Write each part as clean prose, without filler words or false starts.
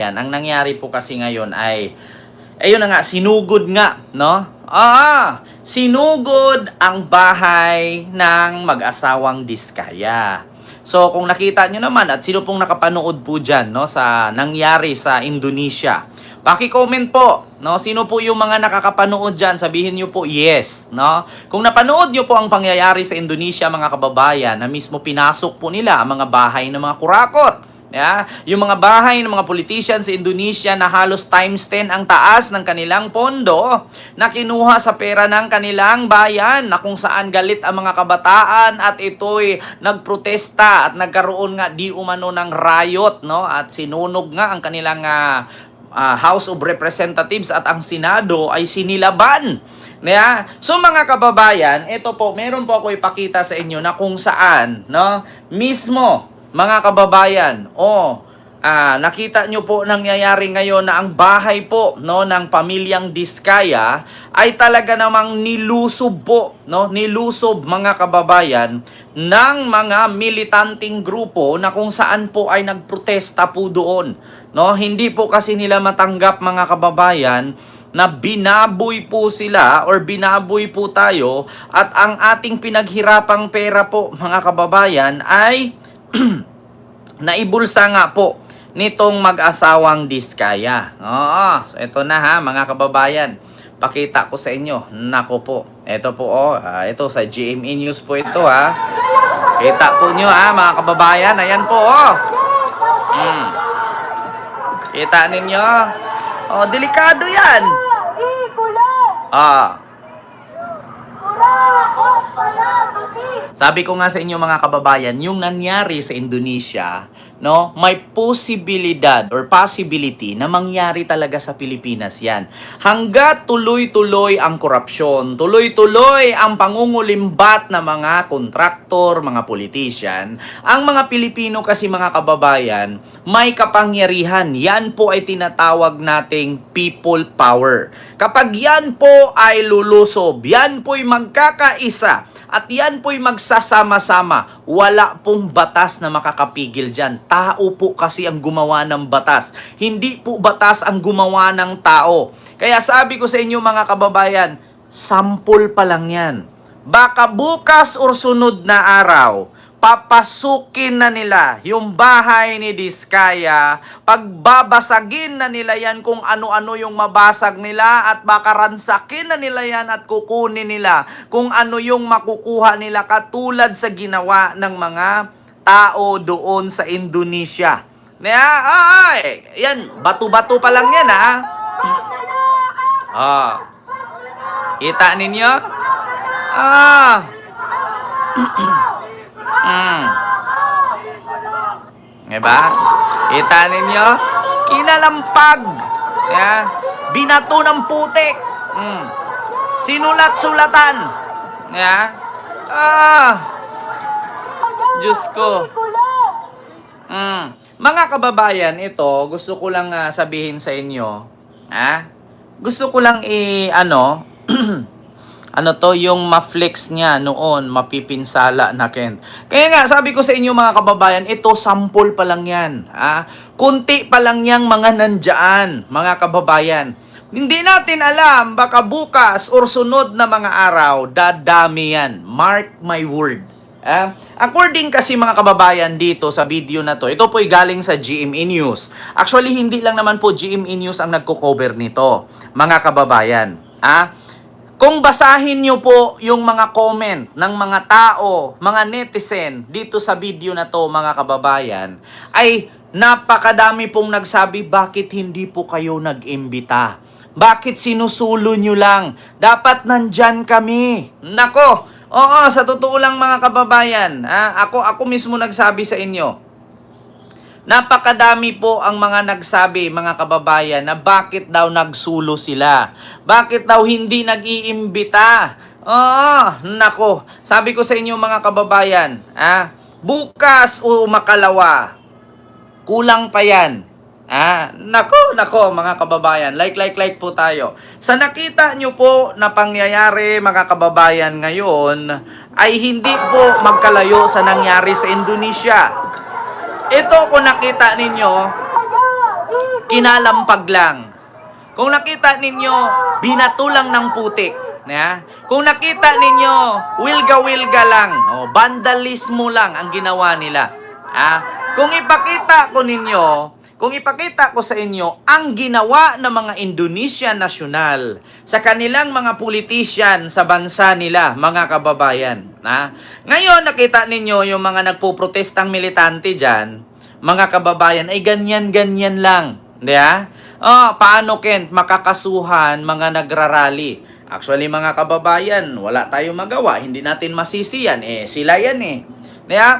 Yan, ang nangyari po kasi ngayon ay, ayun na nga, sinugod nga, no? Sinugod ang bahay ng mag-asawang Diskaya. So, kung nakita nyo naman, at sino pong nakapanood po dyan, no, sa nangyari sa Indonesia, paki-comment po, no? Sino po yung mga nakakapanood dyan? Sabihin nyo po yes, no? Kung napanood nyo po ang pangyayari sa Indonesia, mga kababayan, na mismo pinasok po nila ang mga bahay ng mga kurakot. Yung mga bahay ng mga politician sa Indonesia na halos times 10 ang taas ng kanilang pondo na kinuha sa pera ng kanilang bayan, na kung saan galit ang mga kabataan at ito'y nagprotesta at nagkaroon nga di umano ng riot, no? At sinunog nga ang kanilang House of Representatives at ang Senado ay sinilaban. So mga kababayan, ito po, meron po ako ipakita sa inyo na kung saan, no, mismo mga kababayan, nakita nyo po nangyayari ngayon na ang bahay po, no, ng pamilyang Diskaya ay talaga namang nilusob po, no, nilusob mga kababayan ng mga militanting grupo na kung saan po ay nagprotesta po doon, no. Hindi po kasi nila matanggap, mga kababayan, na binaboy po sila or binaboy po tayo at ang ating pinaghirapang pera po, mga kababayan, ay naibulsa nga po nitong mag-asawang Diskaya. So ito na ha, mga kababayan. Pakita ko sa inyo. Nako po. Ito po ito sa GMA News po ito ha. Kita po nyo ha, mga kababayan. Ayan po Kita ninyo. Delikado yan. Sabi ko nga sa inyo, mga kababayan, yung nangyari sa Indonesia, no, may posibilidad or possibility na mangyari talaga sa Pilipinas yan. Hanggat tuloy-tuloy ang korupsyon, tuloy-tuloy ang pangungulimbat na mga kontraktor, mga politician, ang mga Pilipino kasi, mga kababayan, may kapangyarihan. Yan po ay tinatawag nating people power. Kapag yan po ay lulusob, yan po'y magkakaisa, at yan po'y magsasama-sama, wala pong batas na makakapigil dyan. Tao po kasi ang gumawa ng batas. Hindi po batas ang gumawa ng tao. Kaya sabi ko sa inyo, mga kababayan, sample pa lang yan. Baka bukas or sunod na araw, papasukin na nila yung bahay ni Diskaya, pagbabasagin na nila yan kung ano-ano yung mabasag nila, at baka ransakin na nila yan at kukunin nila kung ano yung makukuha nila, katulad sa ginawa ng mga tao doon sa Indonesia. Yan, bato-bato pa lang yan Kita ninyo? Diba? Kita ninyo? Kinalampag. Binato ng putik. Sinulat-sulatan. Diyos ko. Mga kababayan, ito, gusto ko lang sabihin sa inyo. Gusto ko lang yung ma-flex niya noon, mapipinsala na Kent. Kaya nga, sabi ko sa inyo, mga kababayan, ito, sample pa lang yan. Kunti pa lang yang mga nandyan, mga kababayan. Hindi natin alam, baka bukas or sunod na mga araw, dadami yan. Mark my word. According kasi, mga kababayan, dito sa video na to, ito po'y galing sa GMA News. Actually, hindi lang naman po GMA News ang nagko-cover nito, mga kababayan. Kung basahin nyo po yung mga comment ng mga tao, mga netizen dito sa video na to, mga kababayan, ay napakadami pong nagsabi, bakit hindi po kayo nag-imbita? Bakit sinusulo nyo lang? Dapat nandyan kami. Nako, sa totoo lang, mga kababayan, ako mismo nagsabi sa inyo. Napakadami po ang mga nagsabi, mga kababayan, na bakit daw nagsulo sila? Bakit daw hindi nag-iimbita? Nako, sabi ko sa inyo, mga kababayan, bukas o makalawa, kulang pa yan. Nako, mga kababayan, like po tayo. Sa nakita nyo po na pangyayari, mga kababayan, ngayon, ay hindi po magkalayo sa nangyari sa Indonesia. Ito, kung nakita ninyo, kinalampag lang. Kung nakita ninyo, binato lang ng putik. Kung nakita ninyo, wilga-wilga lang, vandalismo lang ang ginawa nila. Kung ipakita ko sa inyo ang ginawa ng mga Indonesian nasyonal sa kanilang mga politician sa bansa nila, mga kababayan. Ngayon, nakita ninyo yung mga nagpuprotestang militante dyan, mga kababayan, ay ganyan-ganyan lang. Paano, Kent, makakasuhan mga nagrarally? Actually, mga kababayan, wala tayong magawa. Hindi natin masisi yan. Sila yan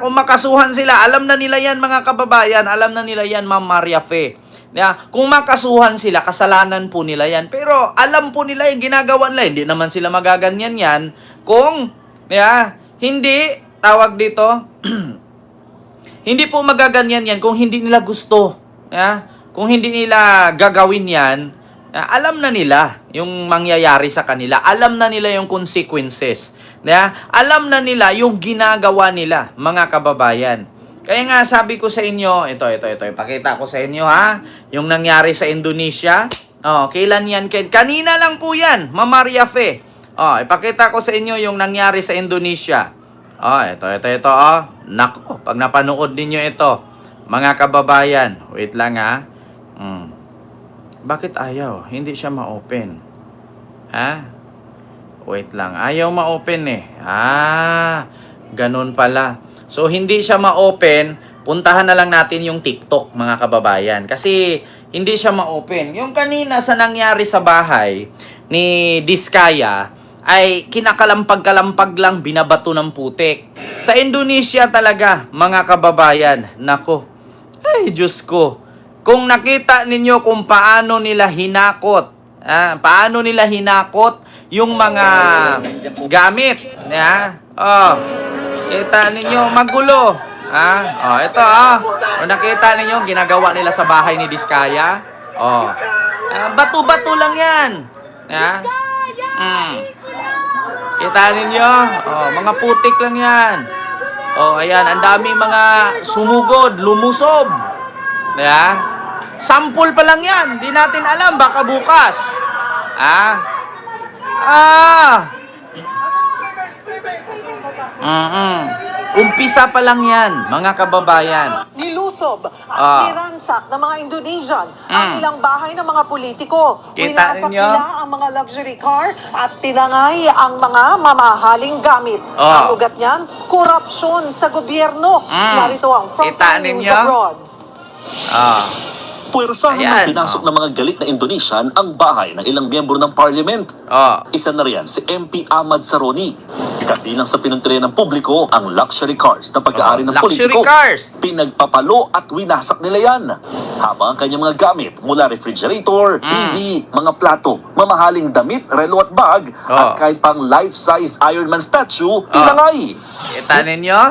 Kung makasuhan sila, alam na nila yan, mga kababayan. Alam na nila yan, Ma'am Maria Fe. Kung makasuhan sila, kasalanan po nila yan. Pero alam po nila yung ginagawa nila. Hindi naman sila magaganyan yan. Kung, hindi, tawag dito, hindi po magaganyan yan kung hindi nila gusto. Kung hindi nila gagawin yan, alam na nila yung mangyayari sa kanila. Alam na nila yung consequences. Alam na nila yung ginagawa nila, mga kababayan. Kaya nga sabi ko sa inyo, ito, ipakita ko sa inyo yung nangyari sa Indonesia. Kailan yan? Kanina lang po yan, Ma'am Maria Fe. Ipakita ko sa inyo yung nangyari sa Indonesia. Ito. Nako, pag napanood ninyo ito, mga kababayan, wait lang Bakit ayaw? Hindi siya ma-open. Wait lang. Ayaw ma-open ganun pala. So, hindi siya ma-open. Puntahan na lang natin yung TikTok, mga kababayan. Kasi, hindi siya ma-open. Yung kanina sa nangyari sa bahay ni Diskaya, ay kinakalampag-kalampag lang, binabato ng putik. Sa Indonesia talaga, mga kababayan. Nako. Ay, Diyos ko. Kung nakita ninyo kung paano nila hinakot, yung mga gamit, kita ninyo, magulo. Ito, kung nakita ninyo, ginagawa nila sa bahay ni Diskaya, bato-bato lang yan. Kita ninyo, mga putik lang yan. Ayan, ang daming mga sumugod, lumusob. Sample pa lang yan. Di natin alam. Baka bukas. Umpisa pa lang yan, mga kababayan. Nilusob at niransak ng mga Indonesian ang ilang bahay ng mga politiko. Kita Winasak ninyo? nila ang mga luxury car at tinangay ang mga mamahaling gamit. Ang ugat niyan, korupsyon sa gobyerno. Narito ang Kita Frontline News ninyo? Abroad. Puwersahan ng pinasok ng mga galit na Indonesian ang bahay ng ilang miyembro ng parliament. Isa na riyan si MP Ahmad Saroni. Kabilang sa pinuntrihan ng publiko ang luxury cars na pag-aari ng luxury politiko. cars. Pinagpapalo at winasak nila yan. Habang ang kanyang mga gamit mula refrigerator, TV, mga plato, mamahaling damit, relo at bag, at kahit pang life-size Iron Man statue, tinangay. Kita ninyo?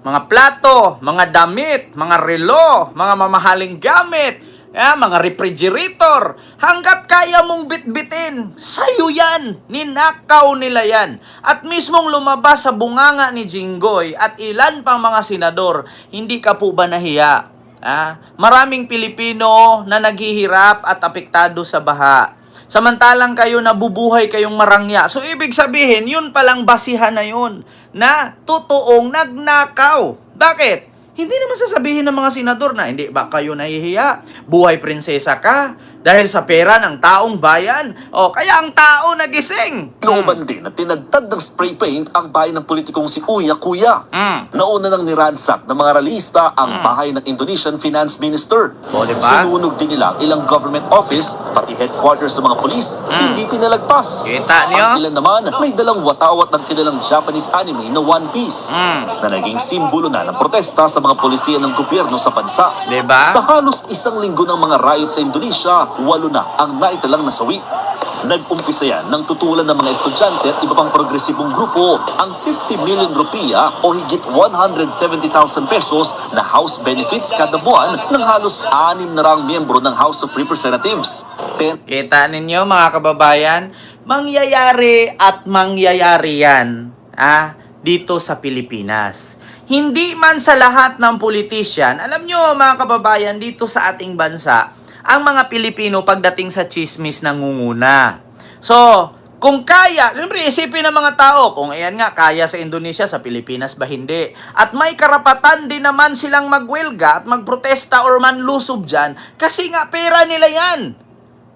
Mga plato, mga damit, mga relo, mga mamahaling gamit, mga refrigerator, hanggat kaya mong bitbitin, sa'yo yan, ninakaw nila yan. At mismong lumabas sa bunganga ni Jinggoy at ilan pang mga senador, hindi ka po ba nahiya? Maraming Pilipino na naghihirap at apektado sa baha. Samantalang kayo nabubuhay kayong marangya. So, ibig sabihin, yun palang basihan na yun na totoong nagnakaw. Bakit? Hindi naman sasabihin ng mga senador na, hindi ba kayo nahihiya? Buhay prinsesa ka dahil sa pera ng taong bayan. Kaya ang tao nagising. Looban din na tinagtad ng spray paint ang bahay ng politikong si Uya Kuya. Nauna nang niransak ng mga realista ang bahay ng Indonesian Finance Minister. Diba? Sinunog din nila ang ilang government office, pati headquarters sa mga polis, hindi pinalagpas. Kita niyo? Ang ilan naman may dalang watawat ng kilalang Japanese anime na One Piece, na naging simbolo na ng protesta sa mga polisiya ng gobyerno sa bansa. Diba? Sa halos isang linggo ng mga riot sa Indonesia, 8 na ang naitalang nasawi. Nag-umpisa yan ng tutulan ng mga estudyante at iba pang progresibong grupo ang 50 million rupiya o higit 170,000 pesos na house benefits kada buwan ng halos 6 na rang miyembro ng House of Representatives. Kita ninyo, mga kababayan, mangyayari at mangyayari yan dito sa Pilipinas. Hindi man sa lahat ng politician, alam nyo mga kababayan, dito sa ating bansa, ang mga Pilipino pagdating sa chismis nangunguna. So, kung kaya, siyempre isipin ng mga tao, kung ayan nga, kaya sa Indonesia, sa Pilipinas ba hindi? At may karapatan din naman silang magwelga at magprotesta or manlusob dyan kasi nga pera nila yan.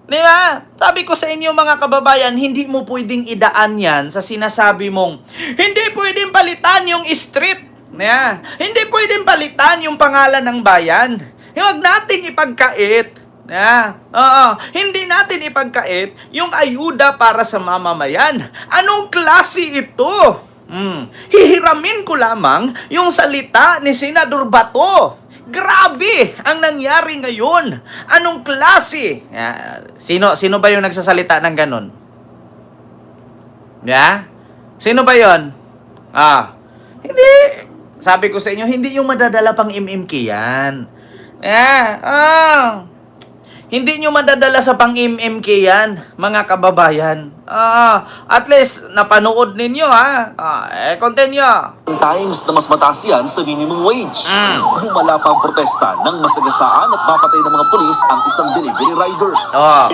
Di ba? Sabi ko sa inyo mga kababayan, hindi mo pwedeng idaan yan sa sinasabi mong, hindi pwedeng palitan yung street. Yeah. Hindi pwedeng palitan yung pangalan ng bayan. Huwag nating ipagkait. Hindi natin ipagkait yung ayuda para sa mamamayan. Anong klase ito? Hihiramin ko lamang yung salita ni Senador Bato. Grabe ang nangyari ngayon. Anong klase? Sino ba yung nagsasalita ng ganun? Sino ba yon? Hindi. Sabi ko sa inyo, hindi yung madadala pang MMK yan. Hindi nyo madadala sa pang-MMK yan, mga kababayan. At least, napanood ninyo, continue. Times na mas mataas yan sa minimum wage. Lumala pa ang protesta ng masagasaan at mapatay ng mga pulis ang isang delivery rider.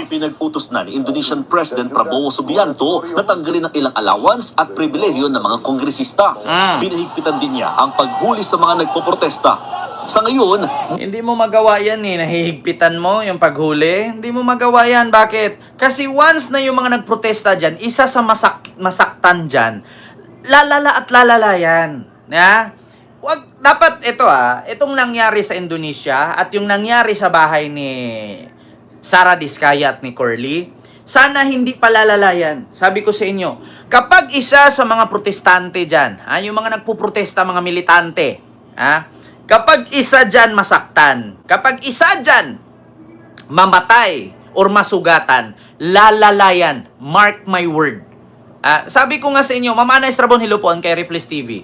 Ipinag-utos na ni Indonesian President Prabowo Subianto na tanggalin ang ilang allowance at pribilehiyo ng mga kongresista. Pinahigpitan din niya ang paghuli sa mga nagpoprotesta. Sa ngayon, Hindi mo magawa yan nahihigpitan mo yung paghuli. Hindi mo magawa yan. Bakit? Kasi once na yung mga nagprotesta dyan, isa sa masaktan dyan, lalala at lalala yan. Dapat itong nangyari sa Indonesia at yung nangyari sa bahay ni Sara Diskaya at ni Curly, sana hindi palalala yan. Sabi ko sa inyo, kapag isa sa mga protestante dyan, yung mga nagpuprotesta, mga militante, kapag isa dyan masaktan, kapag isa dyan mamatay or masugatan, lalalayan. Mark my word. Sabi ko nga sa inyo, Mamana Estrabon, hello po, kay Ripley's TV.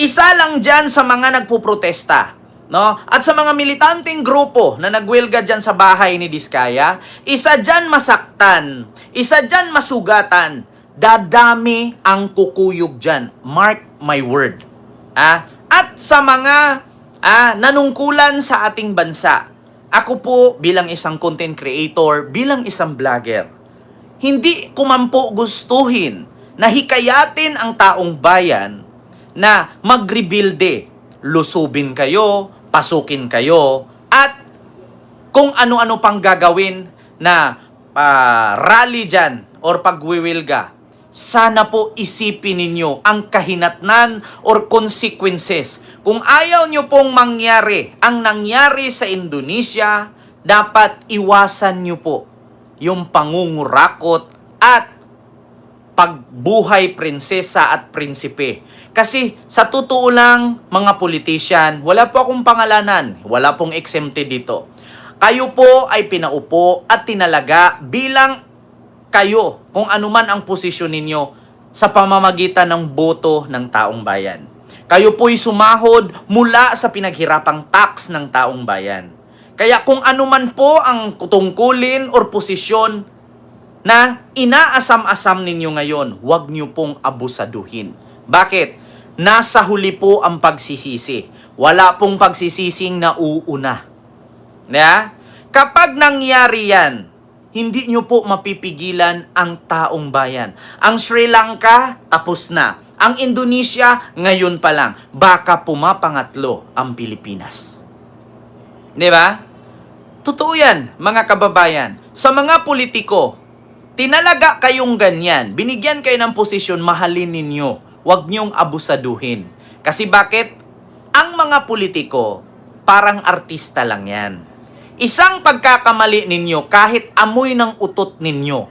Isa lang dyan sa mga nagpuprotesta, no? At sa mga militanteng grupo na nagwelga dyan sa bahay ni Diskaya, isa dyan masaktan, isa dyan masugatan, dadami ang kukuyog dyan. Mark my word. At sa mga nanungkulan sa ating bansa, ako po bilang isang content creator, bilang isang vlogger, hindi ko man po gustuhin na hikayatin ang taong bayan na magrebuilde. Lusubin kayo, pasukin kayo, at kung ano-ano pang gagawin na rally dyan or pagwiwilga. Sana po isipin ninyo ang kahinatnan or consequences. Kung ayaw nyo pong mangyari ang nangyari sa Indonesia, dapat iwasan nyo po yung pangungurakot at pagbuhay prinsesa at prinsipe. Kasi sa totoo lang, mga politician, wala po akong pangalanan, wala pong exempted dito. Kayo po ay pinaupo at tinalaga bilang kayo, kung anuman ang posisyon ninyo sa pamamagitan ng boto ng taong bayan. Kayo po'y sumahod mula sa pinaghirapang tax ng taong bayan. Kaya kung anuman po ang tungkulin or posisyon na inaasam-asam ninyo ngayon, huwag nyo pong abusaduhin. Bakit? Nasa huli po ang pagsisisi. Wala pong pagsisising nauuna. Kapag nangyari yan, hindi nyo po mapipigilan ang taong bayan. Ang Sri Lanka, tapos na. Ang Indonesia, ngayon pa lang. Baka pumapangatlo ang Pilipinas. Di ba? Totoo yan, mga kababayan. Sa mga politiko, tinalaga kayong ganyan. Binigyan kayo ng posisyon, mahalin ninyo. Huwag nyong abusaduhin. Kasi bakit? Ang mga politiko, parang artista lang yan. Isang pagkakamali ninyo, kahit amoy ng utot ninyo,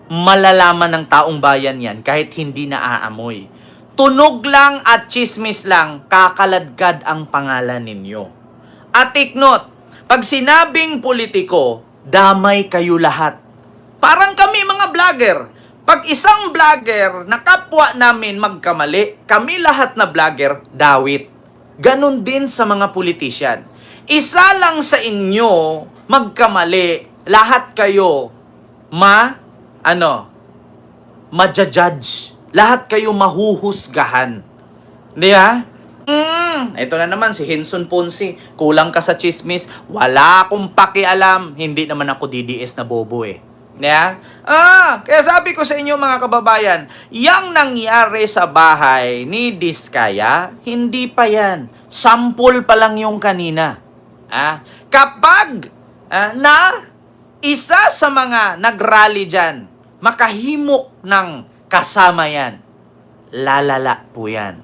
malalaman ng taong bayan yan kahit hindi naaamoy. Tunog lang at chismis lang, kakaladkad ang pangalan ninyo. At take note, pag sinabing politiko, damay kayo lahat. Parang kami mga vlogger. Pag isang vlogger na kapwa namin magkamali, kami lahat na vlogger, dawit. Ganon din sa mga politician. Isa lang sa inyo magkamali, lahat kayo ma-judge. Lahat kayo mahuhusgahan. Di ba? Ito na naman si Henson Ponce. Kulang ka sa chismis. Wala akong pakialam. Hindi naman ako DDS na bobo eh. Yeah? Kaya sabi ko sa inyo mga kababayan, yang nangyari sa bahay ni Diskaya, hindi pa yan. Sample pa lang yung kanina. Kapag na isa sa mga nagrally dyan, makahimok ng kasama yan, lalala po yan.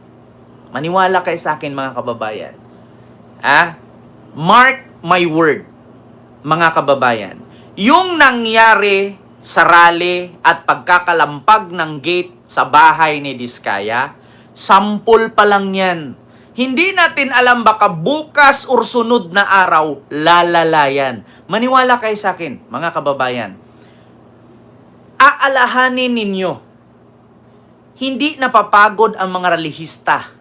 Maniwala kayo sa akin mga kababayan. Mark my word, mga kababayan. Yung nangyari sa rally at pagkakalampag ng gate sa bahay ni Diskaya, sample pa lang yan. Hindi natin alam baka bukas or sunod na araw, lalala yan. Maniwala kayo sa akin, mga kababayan. Aalahanin ninyo, hindi napapagod ang mga relihista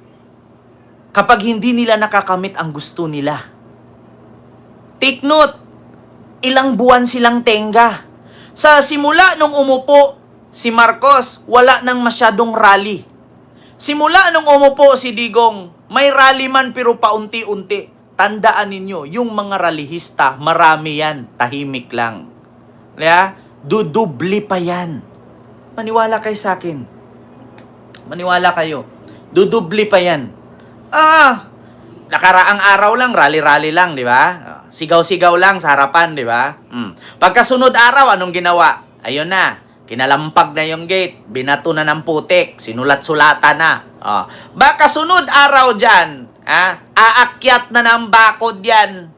kapag hindi nila nakakamit ang gusto nila. Take note, ilang buwan silang tenga. Sa simula nung umupo si Marcos, wala nang masyadong rally. Simula nung umupo si Digong, may rally man pero paunti-unti. Tandaan ninyo, yung mga rallyista, marami yan, tahimik lang. Dudubli pa yan. Maniwala kayo sa akin. Maniwala kayo. Dudubli pa yan. Nakaraang araw lang, rally-rally lang, di ba? Sigaw-sigaw lang sa harapan, di ba? Pagkasunod araw, anong ginawa? Ayun na, kinalampag na yung gate, binato na ng putik, sinulat-sulatan na. Baka sunod araw dyan, aakyat na ng bakod yan.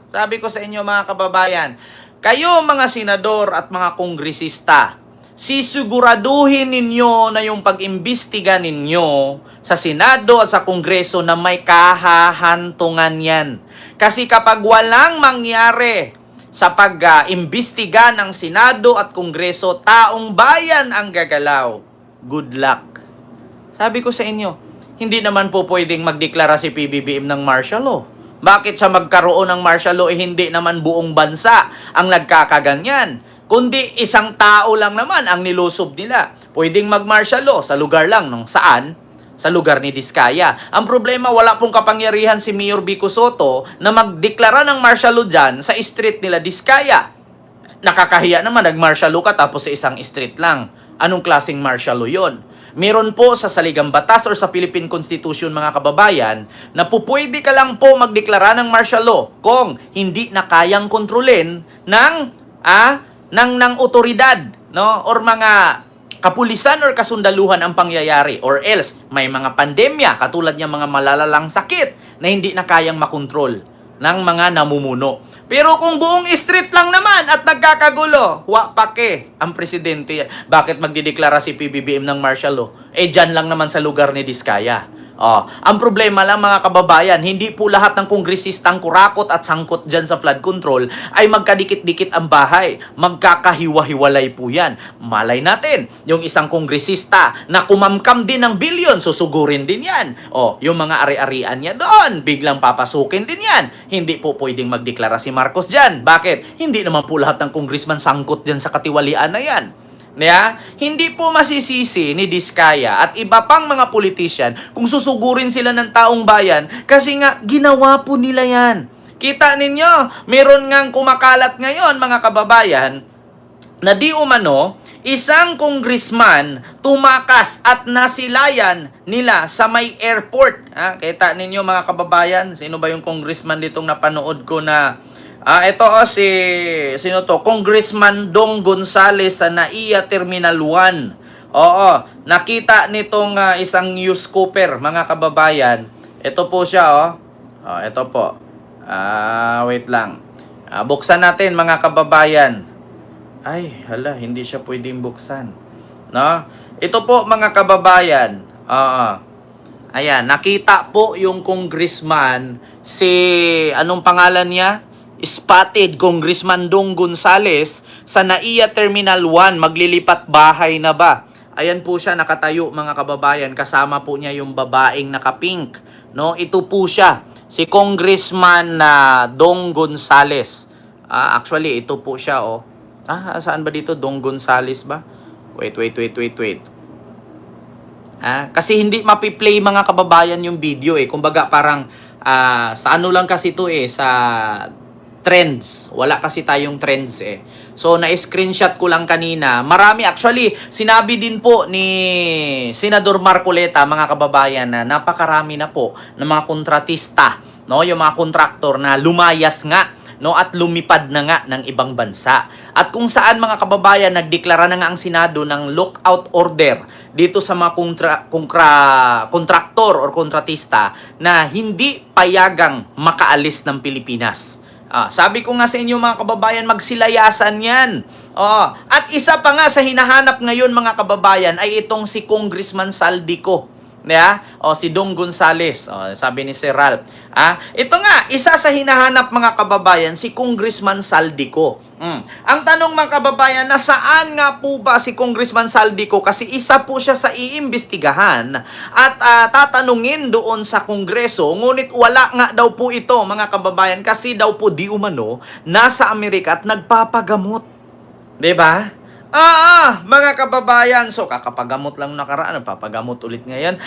Sabi ko sa inyo mga kababayan, kayo mga senador at mga kongresista, sisiguraduhin ninyo na yung pag-imbestiga ninyo sa Senado at sa Kongreso na may kahahantungan yan. Kasi kapag walang mangyari sa pag-imbestiga ng Senado at Kongreso, taong bayan ang gagalaw. Good luck. Sabi ko sa inyo, hindi naman po pwedeng magdeklara si PBBM ng martial law. Bakit siya magkaroon ng martial law hindi naman buong bansa ang nagkakaganyan? Kundi isang tao lang naman ang nilusob nila. Pwedeng mag-martial law sa lugar lang nung saan? Sa lugar ni Diskaya. Ang problema, wala pong kapangyarihan si Mayor Vico Soto na magdeklara ng martial law dyan sa street nila Diskaya. Nakakahiya naman, nag-martial law ka tapos sa isang street lang. Anong klaseng martial law yun? Meron po sa saligang batas or sa Philippine Constitution mga kababayan na pupwede ka lang po magdeklara ng martial law kung hindi na kayang kontrolin ng otoridad, no, or mga kapulisan or kasundaluhan ang pangyayari, or else may mga pandemya katulad ng mga malalalang sakit na hindi na kayang makontrol ng mga namumuno. Pero kung buong street lang naman at nagkakagulo, pake ang presidente. Bakit magdideklara si PBBM ng martial law? Dyan lang naman sa lugar ni Diskaya. Ang problema lang mga kababayan, hindi po lahat ng kongresistang kurakot at sangkot dyan sa flood control ay magkadikit-dikit ang bahay. Magkakahiwa-hiwalay po yan. Malay natin, yung isang kongresista na kumamkam din ng bilyon, susugurin din yan. Yung mga ari-arian niya doon, biglang papasukin din yan. Hindi po pwedeng magdeklara si Marcos dyan. Bakit? Hindi naman po lahat ng congressman sangkot dyan sa katiwalian na yan. Hindi po masisisi ni Diskaya at iba pang mga politician kung susugurin sila ng taong bayan kasi nga ginawa po nila yan. Kita ninyo, meron ngang kumakalat ngayon mga kababayan na di umano isang congressman tumakas at nasilayan nila sa may airport. Kita ninyo mga kababayan, sino ba yung congressman ditong napanood ko na ito sino to? Congressman Dong Gonzales sa NAIA Terminal 1. Nakita nitong isang news scooper, mga kababayan. Ito po siya, ito po. Wait lang. Buksan natin, mga kababayan. Ay, hala, hindi siya pwedeng buksan. No? Ito po, mga kababayan. Ayan, nakita po yung congressman anong pangalan niya? Spotted Congressman Dong Gonzales sa NAIA Terminal 1, maglilipat bahay na ba? Ayan po siya nakatayo mga kababayan, kasama po niya yung babaeng naka-pink, no? Ito po siya, si Congressman Dong Gonzales. Actually ito po siya saan ba dito? Dong Gonzales ba? Wait. Kasi hindi mapi-play mga kababayan yung video eh. Kumbaga parang sa ano lang kasi to eh, sa trends. Wala kasi tayong trends eh. So, na-screenshot ko lang kanina. Marami, actually, sinabi din po ni Senador Marcoleta, mga kababayan, na napakarami na po ng mga kontratista, no? Yung mga kontraktor na lumayas nga, no, at lumipad na nga ng ibang bansa. At kung saan mga kababayan nagdeklara na nga ang Senado ng lockout order dito sa mga kontraktor or kontratista na hindi payagang makaalis ng Pilipinas. Sabi ko nga sa inyo mga kababayan, magsilayasan yan. At isa pa nga sa hinahanap ngayon mga kababayan ay itong si Congressman Saldico. Si Dong Gonzales, sabi ni Sir Ralph. Ito nga, isa sa hinahanap mga kababayan, si Congressman Saldico. Ang tanong mga kababayan, nasaan nga po ba si Congressman Saldico? Kasi isa po siya sa iimbestigahan at tatanungin doon sa Kongreso. Ngunit wala nga daw po ito mga kababayan kasi daw po di umano nasa Amerika at nagpapagamot. 'Di ba? Mga kababayan. So, kakapagamot lang nakaraan. Papagamot ulit ngayon.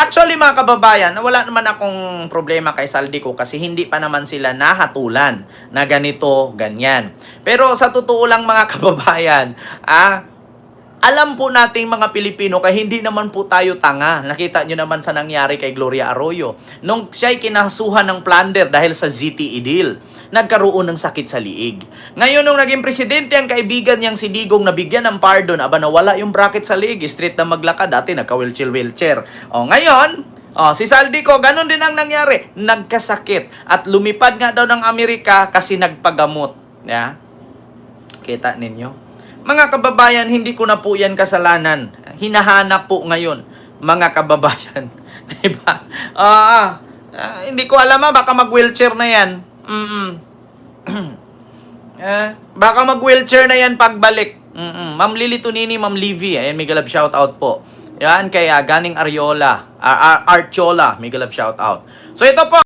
Actually, mga kababayan, wala naman akong problema kay Saldico kasi hindi pa naman sila nahatulan na ganito, ganyan. Pero sa totoo lang, mga kababayan, alam po nating mga Pilipino kaya hindi naman po tayo tanga. Nakita nyo naman sa nangyari kay Gloria Arroyo. Nung siya'y kinasuhan ng plunder dahil sa ZTE deal, nagkaroon ng sakit sa liig. Ngayon, nung naging presidente ang kaibigan niyang si Digong nabigyan ng pardon, nawala yung bracket sa liig, straight na maglakad, dati nagka-wheelchair. Ngayon, si Saldico, ganun din ang nangyari. Nagkasakit at lumipad nga daw ng Amerika kasi nagpagamot. Kita ninyo? Mga kababayan, hindi ko na po yan kasalanan. Hinahanap po ngayon, mga kababayan. Diba? Hindi ko alam baka mag-wheelchair na yan. Baka mag-wheelchair na yan pagbalik. Ma'am Lily Tunini, Ma'am Livy. Ayan, may galab shoutout po. Yan, kay Ganing Archola. May galab shoutout. So ito po.